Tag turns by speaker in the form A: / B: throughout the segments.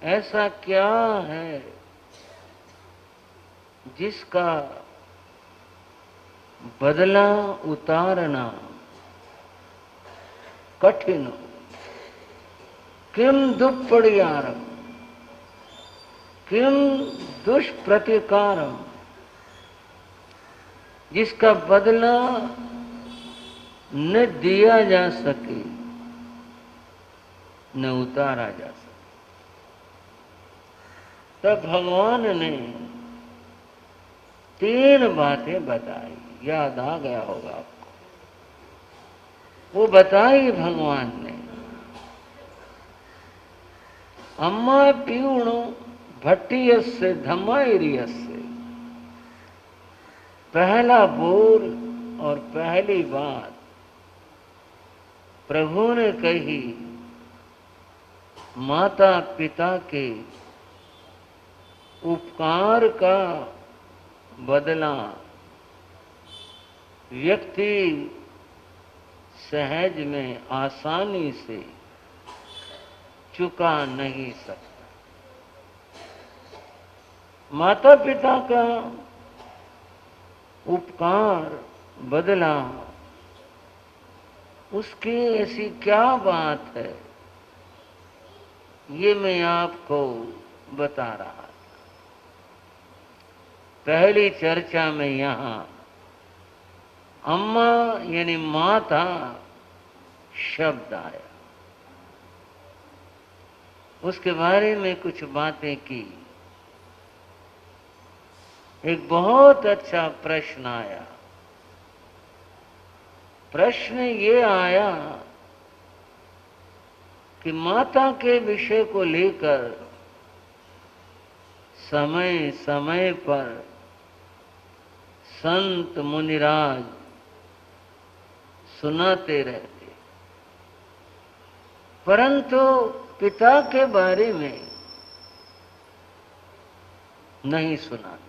A: ऐसा क्या है जिसका बदला उतारना कठिन हो। किम दुष्परिहारम किम दुष्प्रतिकारम, जिसका बदला न दिया जा सके न उतारा जा सके। तब भगवान ने 3 बातें बताई, याद आ गया होगा आपको। वो बताई भगवान ने, अम्मा पीऊणो भट्टियस्य धम्माइरियस्य। पहला बोल और पहली बात प्रभु ने कही, माता पिता के उपकार का बदला व्यक्ति सहज में आसानी से चुका नहीं सकता। माता पिता का उपकार बदला, उसकी ऐसी क्या बात है, ये मैं आपको बता रहा था। पहली चर्चा में यहां अम्मा यानी माता शब्द आया, उसके बारे में कुछ बातें की। एक बहुत अच्छा प्रश्न आया। प्रश्न ये आया कि माता के विषय को लेकर समय समय पर संत मुनिराज सुनाते रहते, परंतु पिता के बारे में नहीं सुनाते।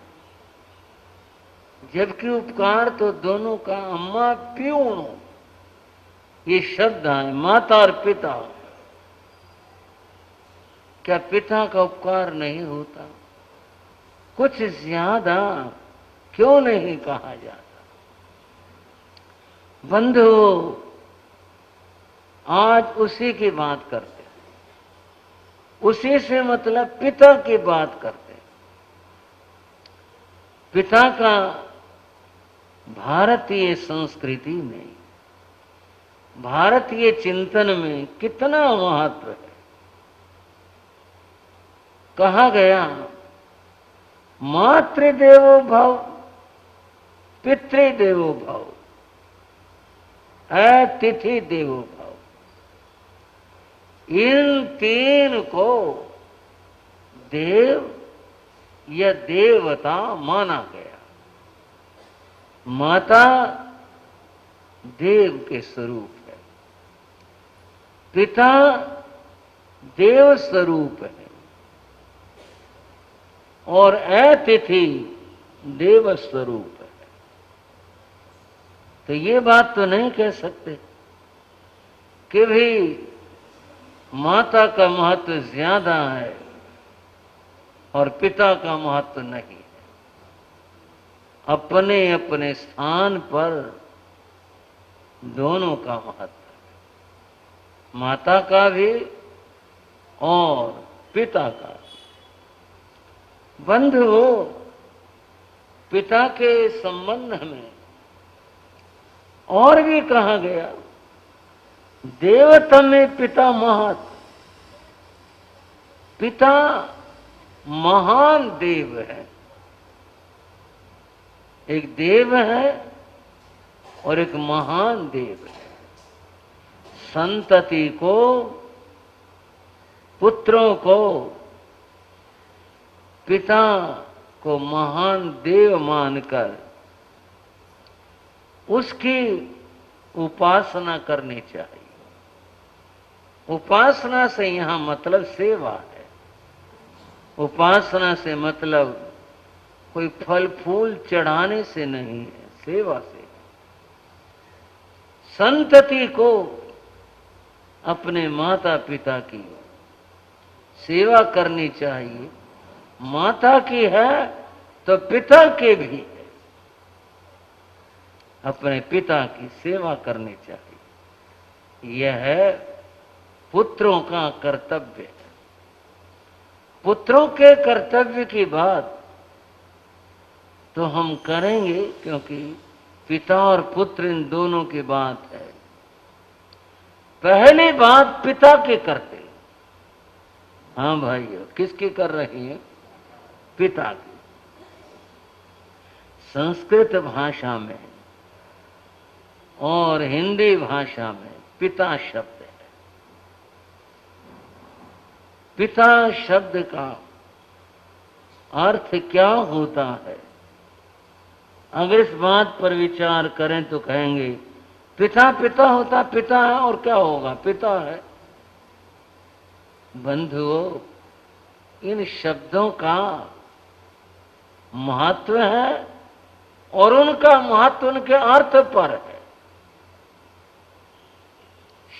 A: जबकि उपकार तो दोनों का, अम्मा प्यूणो ये शब्द है, माता और पिता। क्या पिता का उपकार नहीं होता? कुछ ज्यादा क्यों नहीं कहा जाता? बंधु, आज उसी की बात करते हैं, उसी से मतलब पिता की बात करते हैं। पिता का भारतीय संस्कृति में, भारतीय चिंतन में कितना महत्व है। कहा गया, मातृदेवो भव, पितृदेवो भव, अतिथि देवो भव। इन 3 को देव या देवता माना गया। माता देव के स्वरूप है, पिता देव स्वरूप है, और अतिथि देव स्वरूप है। तो ये बात तो नहीं कह सकते कि भी माता का महत्व ज्यादा है और पिता का महत्व नहीं है। अपने अपने स्थान पर दोनों का महत्व है, माता का भी और पिता का। बंधु, पिता के संबंध में और भी कहा गया, देवतमे पिता महत्। पिता महान देव है। एक देव है और एक महान देव है। संतति को, पुत्रों को, पिता को महान देव मानकर उसकी उपासना करनी चाहिए। उपासना से यहां मतलब सेवा है। उपासना से मतलब कोई फल फूल चढ़ाने से नहीं है, सेवा से। संतति को अपने माता पिता की सेवा करनी चाहिए। माता की है तो पिता के भी है, अपने पिता की सेवा करनी चाहिए। यह है पुत्रों का कर्तव्य। पुत्रों के कर्तव्य की बात तो हम करेंगे, क्योंकि पिता और पुत्र इन दोनों की बात है। पहली बात पिता के करते। हाँ भाइयों, किसकी कर रही है? पिता की। संस्कृत भाषा में और हिंदी भाषा में पिता शब्द है। पिता शब्द का अर्थ क्या होता है? अगर इस बात पर विचार करें तो कहेंगे पिता पिता होता, पिता है और क्या होगा, पिता है। बंधुओं, इन शब्दों का महत्व है और उनका महत्व उनके अर्थ पर है।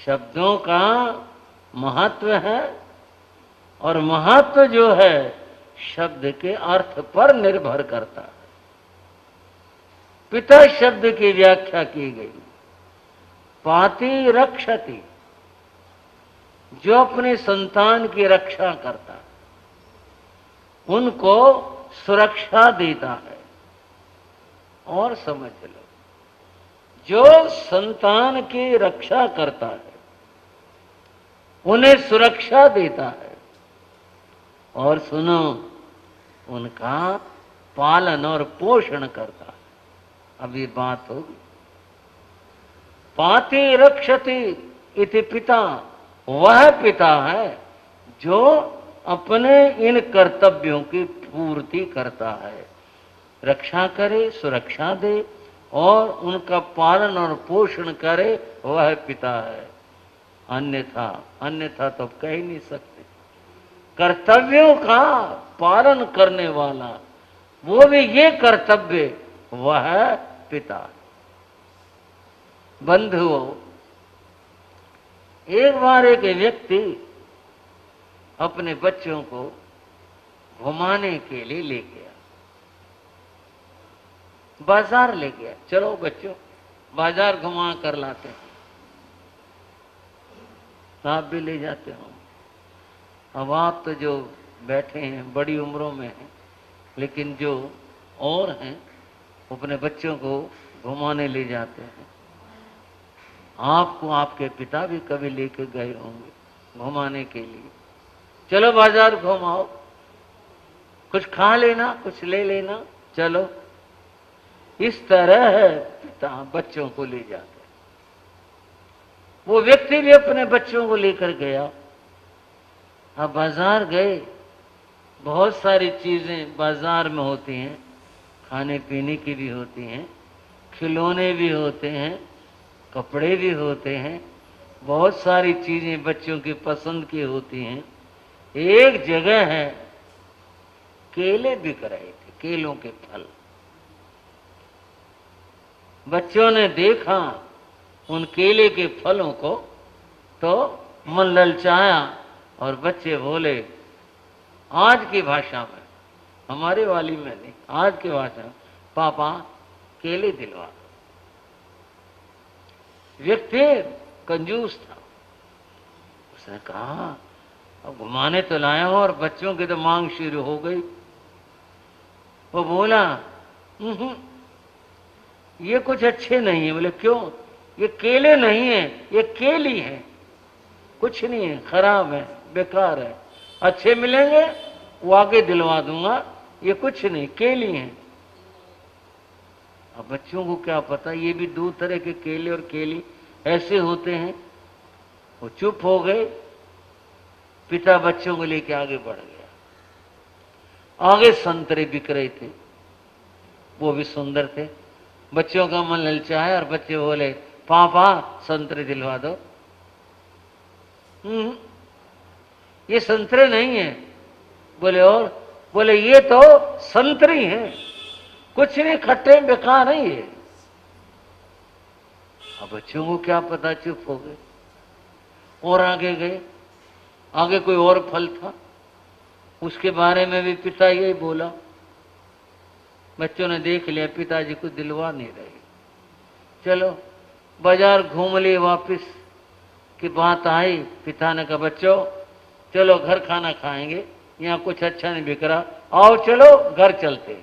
A: शब्दों का महत्व है और महत्व जो है शब्द के अर्थ पर निर्भर करता है। पिता शब्द की व्याख्या की गई, पाति रक्षति, जो अपने संतान की रक्षा करता है, उनको सुरक्षा देता है। और समझ लो, जो संतान की रक्षा करता है उन्हें सुरक्षा देता है। और सुनो, उनका पालन और पोषण करता है। अब ये बात होगी, पाति रक्षति इति पिता, वह पिता है जो अपने इन कर्तव्यों की पूर्ति करता है, रक्षा करे, सुरक्षा दे और उनका पालन और पोषण करे, वह पिता है। अन्यथा तो कह ही नहीं सकते। कर्तव्यों का पालन करने वाला, वो भी ये कर्तव्य, वह पिता। बंधुओं, एक बार एक व्यक्ति अपने बच्चों को घुमाने के लिए ले गया, बाजार ले गया। चलो बच्चों, बाजार घुमा कर लाते हैं। आप भी ले जाते हो। अब आप तो जो बैठे हैं बड़ी उम्रों में हैं, लेकिन जो और हैं अपने बच्चों को घुमाने ले जाते हैं। आपको आपके पिता भी कभी लेके गए होंगे घुमाने के लिए। चलो बाजार घुमाओ, कुछ खा लेना, कुछ ले लेना, चलो। इस तरह है पिता बच्चों को ले जाते। वो व्यक्ति भी अपने बच्चों को लेकर गया। अब बाजार गए, बहुत सारी चीजें बाजार में होती हैं, खाने पीने की भी होती हैं, खिलौने भी होते हैं, कपड़े भी होते हैं, बहुत सारी चीजें बच्चों की पसंद की होती हैं। एक जगह है, केले बिक रहे थे, केलों के फल। बच्चों ने देखा उन केले के फलों को तो मन ललचाया और बच्चे बोले, आज की भाषा में, हमारे वाली में नहीं, आज की भाषा में, पापा केले दिलवा दो। व्यक्ति कंजूस था, उसने कहा अब घुमाने तो लाया हो और बच्चों की तो मांग शुरू हो गई। वो बोला ये कुछ अच्छे नहीं है। बोले क्यों? ये केले नहीं है, ये केली है, कुछ नहीं है, खराब है, बेकार है। अच्छे मिलेंगे वो आगे दिलवा दूंगा, ये कुछ नहीं, केली है। अब बच्चों को क्या पता ये भी दो तरह के केले और केली ऐसे होते हैं। वो चुप हो गए। पिता बच्चों को लेके आगे बढ़ गया। आगे संतरे बिक रहे थे, वो भी सुंदर थे। बच्चों का मन ललचाया और बच्चे बोले, पापा संतरे दिलवा दो। ये संतरे नहीं है। बोले और? बोले ये तो संतरी है, कुछ नहीं, खट्टे बेकार नहीं है। अब बच्चों को क्या पता, चुप हो गए और आगे गए। आगे कोई और फल था, उसके बारे में भी पिता यही बोला। बच्चों ने देख लिया पिताजी को दिलवा नहीं रहे। चलो बाजार घूम लिए, वापस की बात आई। पिता ने कहा बच्चों चलो घर खाना खाएंगे, यहाँ कुछ अच्छा नहीं बिक रहा, आओ चलो घर चलते।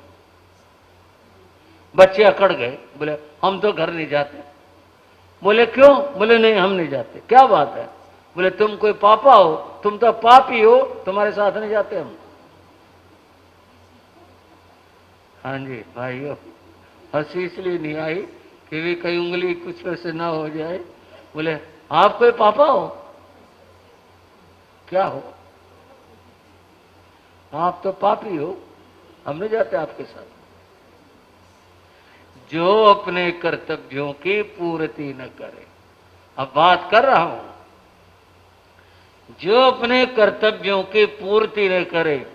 A: बच्चे अकड़ गए, बोले हम तो घर नहीं जाते। बोले क्यों? बोले नहीं हम नहीं जाते। क्या बात है? बोले तुम कोई पापा हो? तुम तो पापी हो, तुम्हारे साथ नहीं जाते हम। हाँ जी भाइयों, हंसी इसलिए नहीं आई कि भी कई उंगली कुछ वैसे ना हो जाए। बोले आप कोई पापा हो? क्या हो? आप तो पापी हो, हम नहीं जाते आपके साथ। जो अपने कर्तव्यों की पूर्ति न करे, अब बात कर रहा हूं, जो अपने कर्तव्यों की पूर्ति न करे।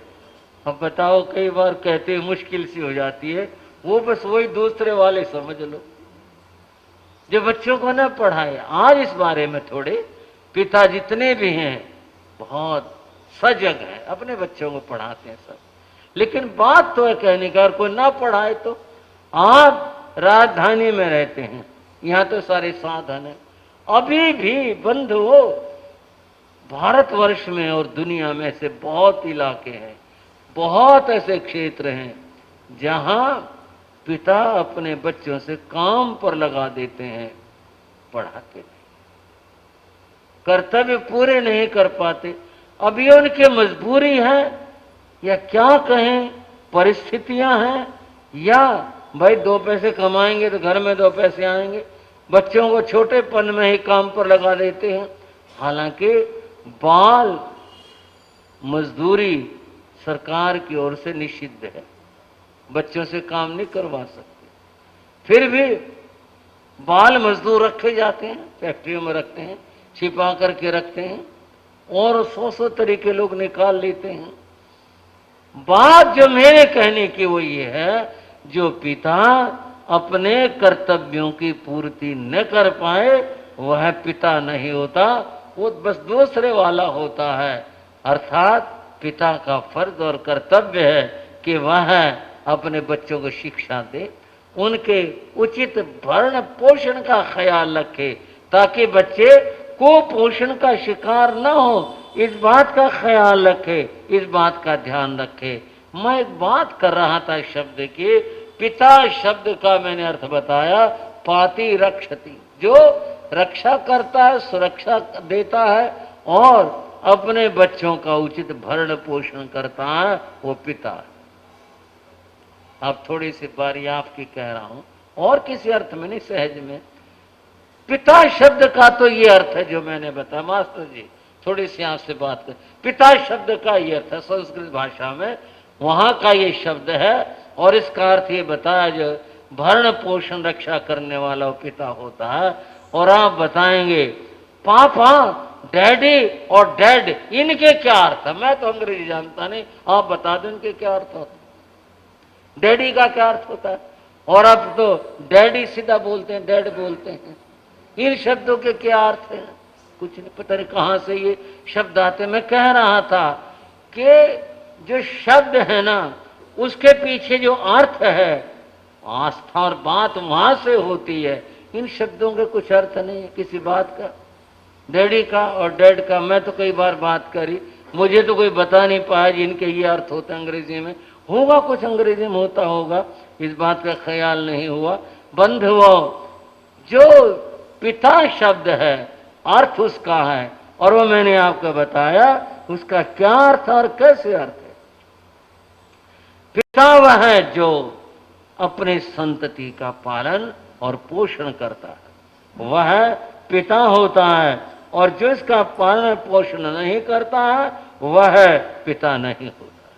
A: अब बताओ कई बार कहते मुश्किल सी हो जाती है, वो बस वही दूसरे वाले समझ लो जो बच्चों को न पढ़ाए। आज इस बारे में थोड़े पिता जितने भी हैं बहुत सजग हैं, अपने बच्चों को पढ़ाते हैं सब। लेकिन बात तो है कहने का, कोई ना पढ़ाए तो। आप राजधानी में रहते हैं, यहां तो सारे साधन है। अभी भी बंधुओं भारतवर्ष में और दुनिया में ऐसे बहुत इलाके हैं, बहुत ऐसे क्षेत्र हैं जहां पिता अपने बच्चों से काम पर लगा देते हैं, पढ़ाते नहीं, कर्तव्य पूरे नहीं कर पाते। अभी उनकी मजबूरी है या क्या कहें, परिस्थितियां हैं, या भाई दो पैसे कमाएंगे तो घर में दो पैसे आएंगे, बच्चों को छोटेपन में ही काम पर लगा देते हैं। हालांकि बाल मजदूरी सरकार की ओर से निषिद्ध है, बच्चों से काम नहीं करवा सकते, फिर भी बाल मजदूर रखे जाते हैं, फैक्ट्रियों में रखते हैं, छिपा करके रखते हैं और 100 तरीके लोग निकाल लेते हैं। बात जो मेरे कहने की वो ये है, जो पिता अपने कर्तव्यों की पूर्ति न कर पाए वह पिता नहीं होता, वो बस दूसरे वाला होता है। अर्थात पिता का फर्ज और कर्तव्य है कि वह अपने बच्चों को शिक्षा दे, उनके उचित भरण पोषण का ख्याल रखे ताकि बच्चे कुपोषण का शिकार न हो, इस बात का ख्याल रखे, इस बात का ध्यान रखे। मैं एक बात कर रहा था शब्द की, पिता शब्द का मैंने अर्थ बताया पाति रक्षति, जो रक्षा करता है, सुरक्षा देता है और अपने बच्चों का उचित भरण पोषण करता है, वो पिता है। अब थोड़ी सी बारी आपकी कह रहा हूं, और किसी अर्थ में नहीं, सहज में। पिता शब्द का तो ये अर्थ है जो मैंने बताया। मास्टर जी थोड़ी सी आपसे बात कर, पिता शब्द का ये अर्थ है संस्कृत भाषा में, वहां का ये शब्द है और इसका अर्थ ये बताया जो भरण पोषण रक्षा करने वाला वो पिता होता है। और आप बताएंगे पापा, डैडी और डैड, इनके क्या अर्थ है? मैं तो अंग्रेजी जानता नहीं, आप बता दें इनके क्या अर्थ होता है। डैडी का क्या अर्थ होता है? और अब तो डैडी सीधा बोलते हैं, डैड बोलते हैं। इन शब्दों के क्या अर्थ है? कुछ नहीं पता, नहीं कहां से ये शब्द आते। मैं कह रहा था कि जो शब्द है ना, उसके पीछे जो अर्थ है, आस्था और बात वहां से होती है। इन शब्दों के कुछ अर्थ नहीं है किसी बात का। डैडी का और डैड का मैं तो कई बार बात करी, मुझे तो कोई बता नहीं पाया जिनके ये अर्थ होते अंग्रेजी में। होगा कुछ अंग्रेजी में होता होगा, इस बात का ख्याल नहीं हुआ। बंधुओं, जो पिता शब्द है अर्थ उसका है, और वो मैंने आपको बताया उसका क्या अर्थ और कैसे अर्थ है। पिता वह है जो अपने संतति का पालन और पोषण करता है, वह पिता होता है। और जो इसका पालन पोषण नहीं करता है वह पिता नहीं होता।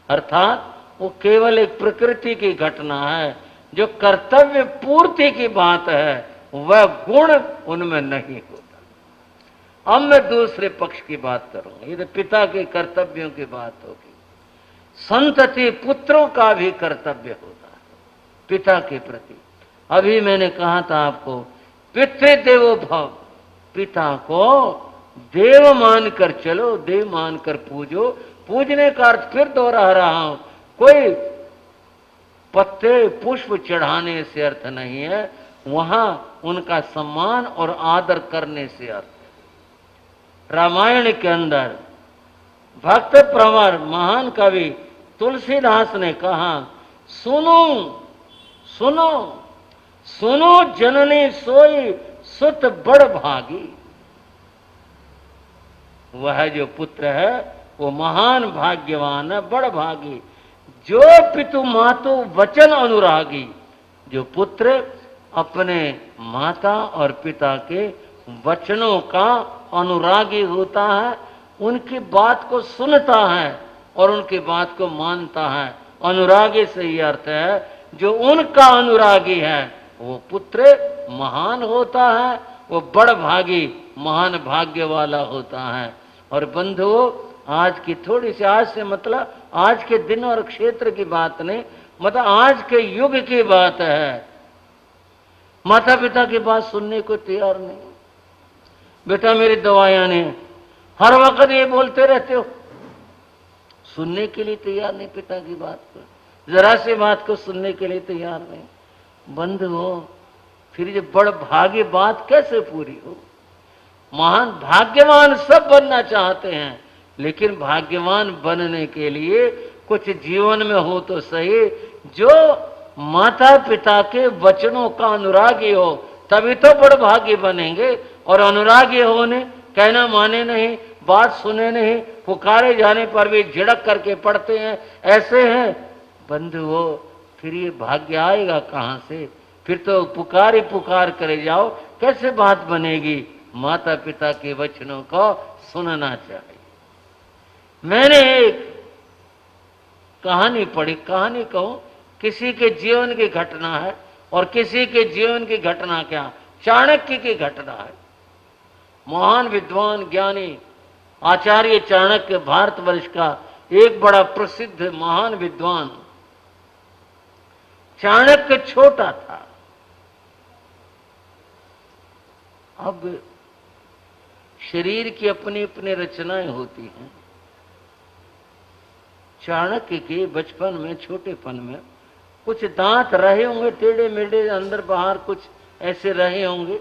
A: अर्थात वो केवल एक प्रकृति की घटना है। जो कर्तव्य पूर्ति की बात है वह गुण उनमें नहीं होता। अब मैं दूसरे पक्ष की बात करूंगा, ये तो पिता के कर्तव्यों की बात होगी। संतति पुत्रों का भी कर्तव्य होता है पिता के प्रति। अभी मैंने कहा था आपको, पितृदेवो भव, पिता को देव मानकर चलो, देव मानकर पूजो, पूजने का अर्थ फिर दोहरा रहा हूं, कोई पत्ते पुष्प चढ़ाने से अर्थ नहीं है, वहां उनका सम्मान और आदर करने से अर्थ है। रामायण के अंदर भक्त प्रवर महान कवि तुलसीदास ने कहा, सुनो सुनो सुनो जननी सोई सुत बड़ भागी। वह जो पुत्र है वो महान भाग्यवान है, बड़ भागी। जो पितु मातु वचन अनुरागी, जो पुत्र अपने माता और पिता के वचनों का अनुरागी होता है, उनकी बात को सुनता है और उनकी बात को मानता है। अनुरागी से ही अर्थ है जो उनका अनुरागी है वो पुत्र महान होता है, वो बड़ भागी महान भाग्य वाला होता है। और बंधुओं, आज की थोड़ी सी, आज से मतलब आज के दिन और क्षेत्र की बात नहीं, मतलब आज के युग की बात है। माता पिता की बात सुनने को तैयार नहीं। बेटा मेरी दवाइयां नहीं, हर वक्त ये बोलते रहते हो, सुनने के लिए तैयार नहीं पिता की बात को, जरा सी बात को सुनने के लिए तैयार नहीं। बंद हो, फिर ये बड़ भाग्य बात कैसे पूरी हो? महान भाग्यवान सब बनना चाहते हैं, लेकिन भाग्यवान बनने के लिए कुछ जीवन में हो तो सही, जो माता पिता के वचनों का अनुरागी हो, तभी तो बड़ भाग्य बनेंगे। और अनुरागी होने, कहना माने नहीं, बात सुने नहीं, पुकारे जाने पर भी झिड़क करके पढ़ते हैं, ऐसे हैं बंधुओं, फिर ये भाग्य आएगा कहां से? फिर तो पुकार ही पुकार करे जाओ, कैसे बात बनेगी? माता पिता के वचनों को सुनना चाहिए। मैंने एक कहानी पढ़ी, कहानी कहूं, किसी के जीवन की घटना है, और किसी के जीवन की घटना क्या, चाणक्य की घटना है। महान विद्वान ज्ञानी आचार्य चाणक्य, भारतवर्ष का एक बड़ा प्रसिद्ध महान विद्वान। चाणक्य छोटा था। अब शरीर की अपनी अपनी रचनाएं होती हैं। चाणक्य के बचपन में, छोटेपन में कुछ दांत रहे होंगे टेढ़े मेढ़े, अंदर बाहर कुछ ऐसे रहे होंगे।